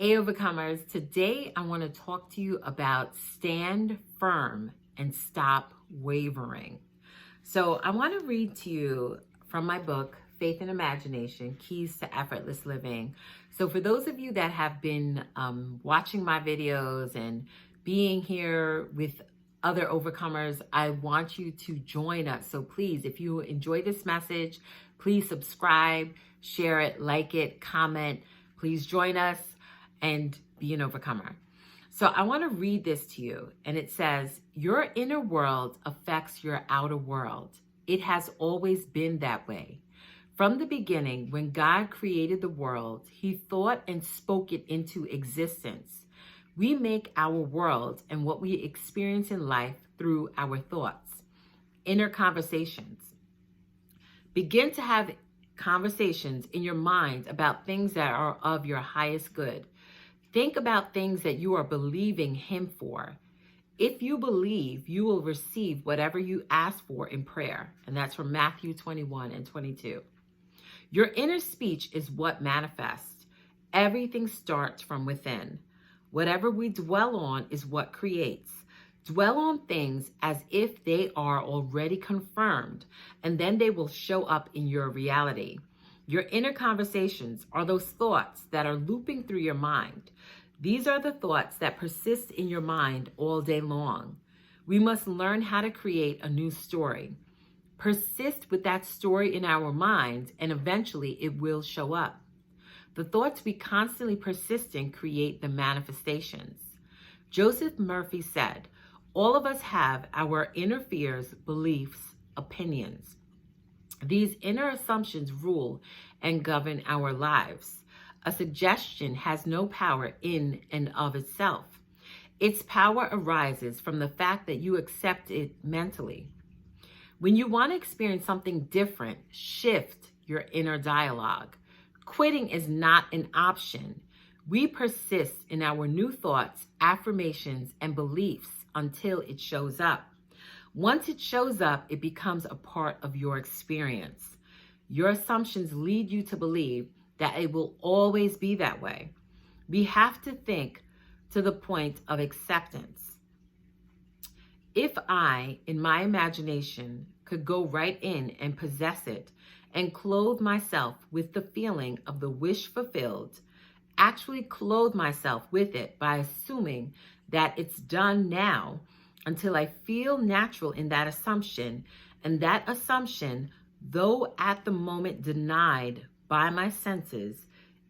Hey, Overcomers. Today, I want to talk to you about stand firm and stop wavering. So, I want to read to you from my book, Faith and Imagination, Keys to Effortless Living. So, for those of you that have been watching my videos and being here with other overcomers, I want you to join us. So, please, if you enjoy this message, please subscribe, share it, like it, comment. Please join us and be an overcomer. So I want to read this to you, and it says, your inner world affects your outer world. It has always been that way. From the beginning, when God created the world, he thought and spoke it into existence. We make our world and what we experience in life through our thoughts. Inner conversations. Begin to have conversations in your mind about things that are of your highest good. Think about things that you are believing him for. If you believe, you will receive whatever you ask for in prayer. And that's from Matthew 21 and 22. Your inner speech is what manifests. Everything starts from within. Whatever we dwell on is what creates. Dwell on things as if they are already confirmed, and then they will show up in your reality. Your inner conversations are those thoughts that are looping through your mind. These are the thoughts that persist in your mind all day long. We must learn how to create a new story. Persist with that story in our minds, and eventually it will show up. The thoughts we constantly persist in create the manifestations. Joseph Murphy said, all of us have our inner fears, beliefs, opinions. These inner assumptions rule and govern our lives. A suggestion has no power in and of itself. Its power arises from the fact that you accept it mentally. When you want to experience something different, shift your inner dialogue. Quitting is not an option. We persist in our new thoughts, affirmations, and beliefs until it shows up. Once it shows up, it becomes a part of your experience. Your assumptions lead you to believe that it will always be that way. We have to think to the point of acceptance. If I, in my imagination, could go right in and possess it and clothe myself with the feeling of the wish fulfilled, actually clothe myself with it by assuming that it's done now until I feel natural in that assumption, and that assumption, though at the moment denied by my senses,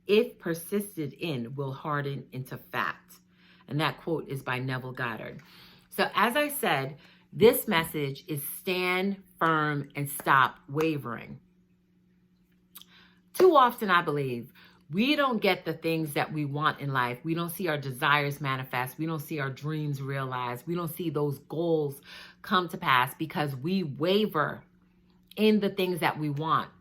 if persisted in, will harden into fact. And that quote is by Neville Goddard. So as I said, this message is stand firm and stop wavering. Too often, I believe, we don't get the things that we want in life. We don't see our desires manifest. We don't see our dreams realized. We don't see those goals come to pass because we waver in the things that we want.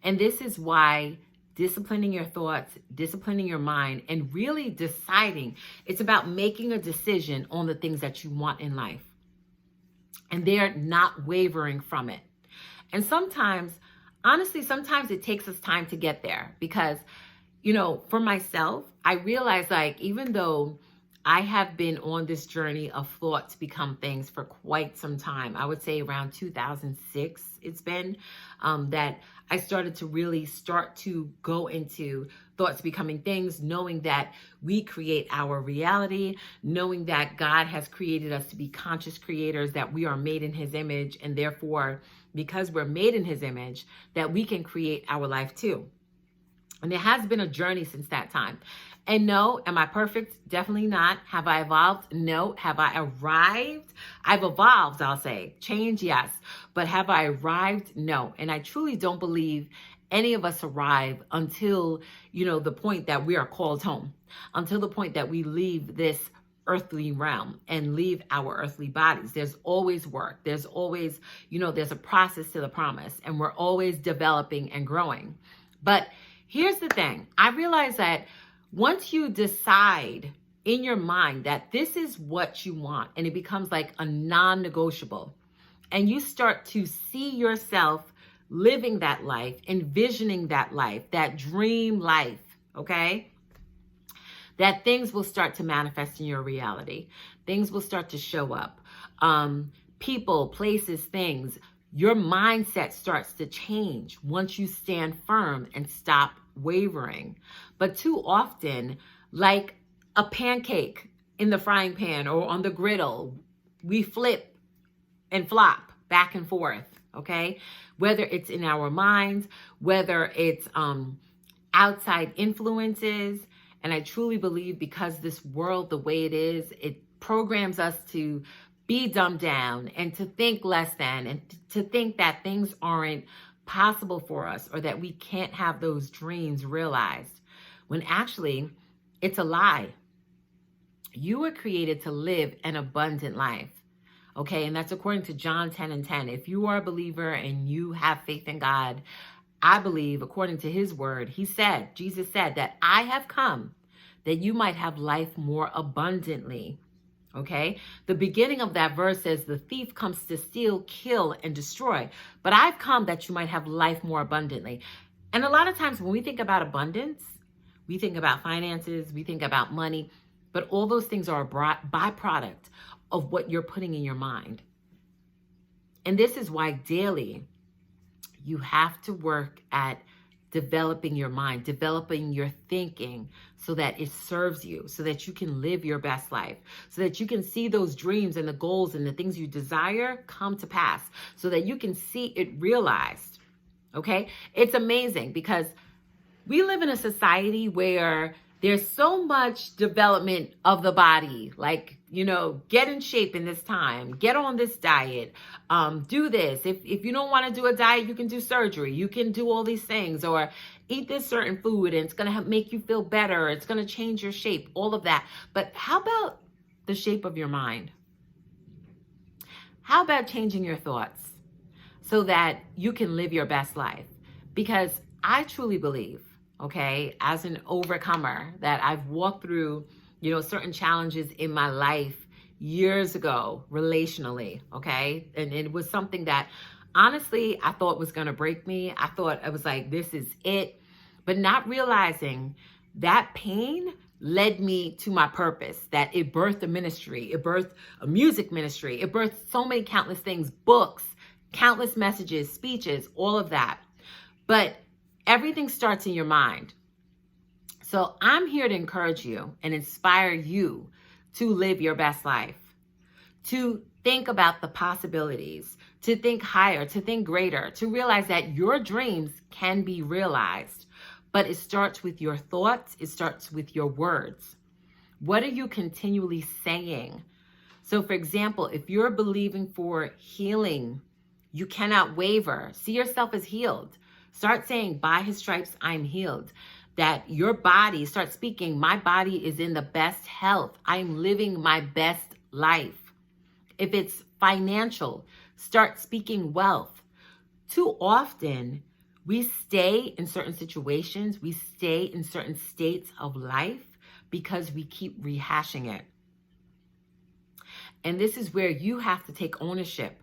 And this is why disciplining your thoughts, disciplining your mind, and really deciding, it's about making a decision on the things that you want in life. And they're not wavering from it. And sometimes, honestly, sometimes it takes us time to get there because, for myself, I realize even though I have been on this journey of thoughts become things for quite some time, I would say around 2006, it's been that I started to really start to go into thoughts becoming things, knowing that we create our reality, knowing that God has created us to be conscious creators, that we are made in his image, and therefore, because we're made in his image, that we can create our life too. And it has been a journey since that time. And no, am I perfect? Definitely not. Have I evolved? No. Have I arrived? I've evolved, I'll say. Change, yes. But have I arrived? No. And I truly don't believe any of us arrive until, the point that we are called home, until the point that we leave this earthly realm and leave our earthly bodies. There's always work. There's always, there's a process to the promise, and we're always developing and growing. But here's the thing. I realize that once you decide in your mind that this is what you want, and it becomes like a non-negotiable, and you start to see yourself living that life, envisioning that life, that dream life, okay? that things will start to manifest in your reality. Things will start to show up. People, places, things. Your mindset starts to change once you stand firm and stop wavering. But too often, like a pancake in the frying pan or on the griddle, we flip and flop back and forth, okay? Whether it's in our minds, whether it's outside influences. And I truly believe because this world, the way it is, it programs us to be dumbed down and to think less than, and to think that things aren't possible for us, or that we can't have those dreams realized, when actually it's a lie. You were created to live an abundant life. Okay, and that's according to John 10:10. If you are a believer and you have faith in God, I believe, according to his word, Jesus said that I have come that you might have life more abundantly. Okay, the beginning of that verse says, the thief comes to steal, kill, and destroy. But I've come that you might have life more abundantly. And a lot of times when we think about abundance, we think about finances, we think about money, but all those things are a byproduct of what you're putting in your mind. And this is why daily you have to work at developing your mind, developing your thinking so that it serves you, so that you can live your best life, so that you can see those dreams and the goals and the things you desire come to pass, so that you can see it realized. Okay? It's amazing because we live in a society where there's so much development of the body, like, get in shape in this time, get on this diet, do this. If you don't want to do a diet, you can do surgery. You can do all these things, or eat this certain food and it's going to make you feel better. It's going to change your shape, all of that. But how about the shape of your mind? How about changing your thoughts so that you can live your best life? Because I truly believe, okay, as an overcomer, that I've walked through, certain challenges in my life years ago, relationally, okay? And it was something that, honestly, I thought was going to break me. I thought I was like, this is it. But not realizing that pain led me to my purpose, that it birthed a ministry, it birthed a music ministry, it birthed so many countless things, books, countless messages, speeches, all of that. But everything starts in your mind. So I'm here to encourage you and inspire you to live your best life, to think about the possibilities, to think higher, to think greater, to realize that your dreams can be realized. But it starts with your thoughts. It starts with your words. What are you continually saying? So, for example, if you're believing for healing, you cannot waver. See yourself as healed. Start saying, by his stripes, I'm healed. That your body, start speaking, my body is in the best health. I'm living my best life. If it's financial, start speaking wealth. Too often, we stay in certain situations, we stay in certain states of life because we keep rehashing it. And this is where you have to take ownership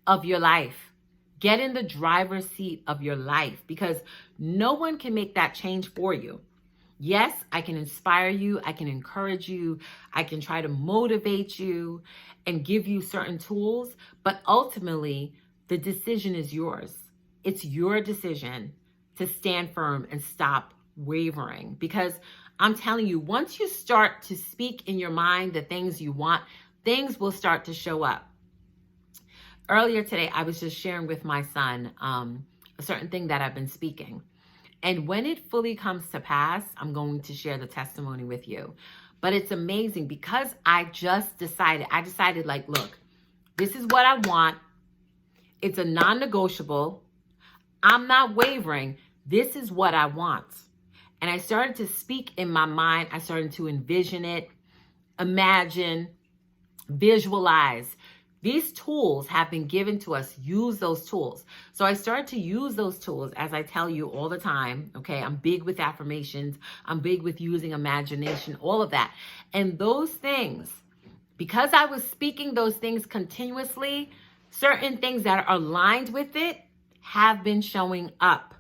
of your life. Get in the driver's seat of your life, because no one can make that change for you. Yes, I can inspire you. I can encourage you. I can try to motivate you and give you certain tools. But ultimately, the decision is yours. It's your decision to stand firm and stop wavering. Because I'm telling you, once you start to speak in your mind the things you want, things will start to show up. Earlier today, I was just sharing with my son a certain thing that I've been speaking. And when it fully comes to pass, I'm going to share the testimony with you. But it's amazing because I decided like, look, this is what I want. It's a non-negotiable. I'm not wavering. This is what I want. And I started to speak in my mind. I started to envision it, imagine, visualize. These tools have been given to us. Use those tools. So I started to use those tools, as I tell you all the time. Okay, I'm big with affirmations. I'm big with using imagination, all of that. And those things, because I was speaking those things continuously, certain things that are aligned with it have been showing up.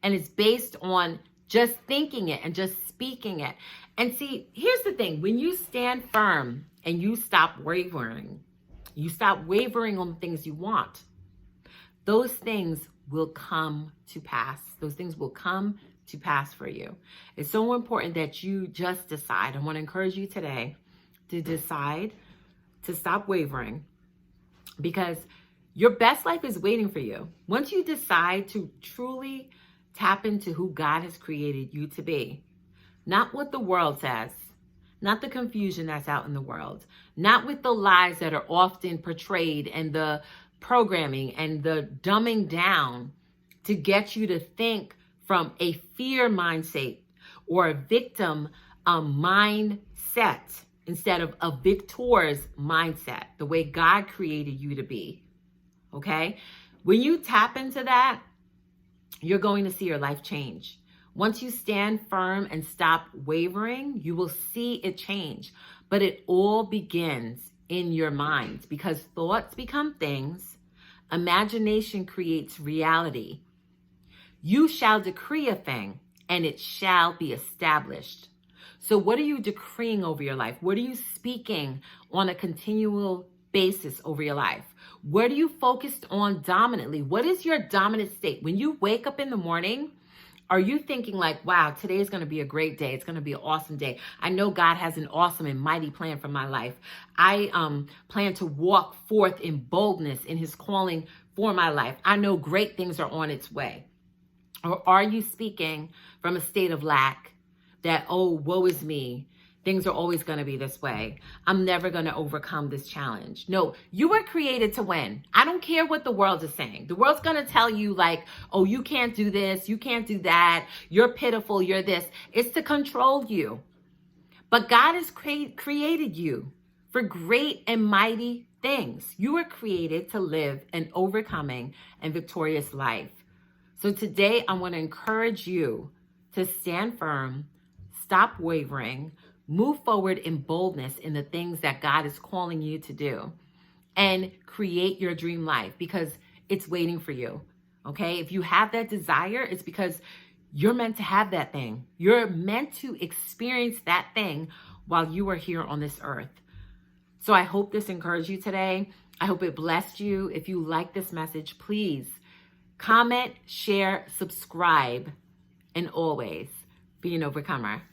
And it's based on just thinking it and just speaking it. And see, here's the thing. When you stand firm and you stop wavering on things you want, those things will come to pass. Those things will come to pass for you. It's so important that you just decide. I want to encourage you today to decide to stop wavering, because your best life is waiting for you. Once you decide to truly tap into who God has created you to be, not what the world says, not the confusion that's out in the world, not with the lies that are often portrayed and the programming and the dumbing down to get you to think from a fear mindset or a victim mindset instead of a victor's mindset, the way God created you to be. Okay? When you tap into that, you're going to see your life change. Once you stand firm and stop wavering, you will see it change. But it all begins in your mind, because thoughts become things. Imagination creates reality. You shall decree a thing, and it shall be established. So what are you decreeing over your life? What are you speaking on a continual basis over your life? What are you focused on dominantly? What is your dominant state? When you wake up in the morning, are you thinking like, wow, today is going to be a great day. It's going to be an awesome day. I know God has an awesome and mighty plan for my life. I plan to walk forth in boldness in his calling for my life. I know great things are on its way. Or are you speaking from a state of lack that, oh, woe is me. Things are always going to be this way. I'm never going to overcome this challenge. No, you were created to win. I don't care what the world is saying. The world's going to tell you like, oh, you can't do this. You can't do that. You're pitiful. You're this. It's to control you. But God has created you for great and mighty things. You were created to live an overcoming and victorious life. So today I want to encourage you to stand firm, stop wavering, move forward in boldness in the things that God is calling you to do, and create your dream life, because it's waiting for you. Okay? If you have that desire, it's because you're meant to have that thing. You're meant to experience that thing while you are here on this earth. So I hope this encouraged you today. I hope it blessed you. If you like this message, please comment, share, subscribe, and always be an overcomer.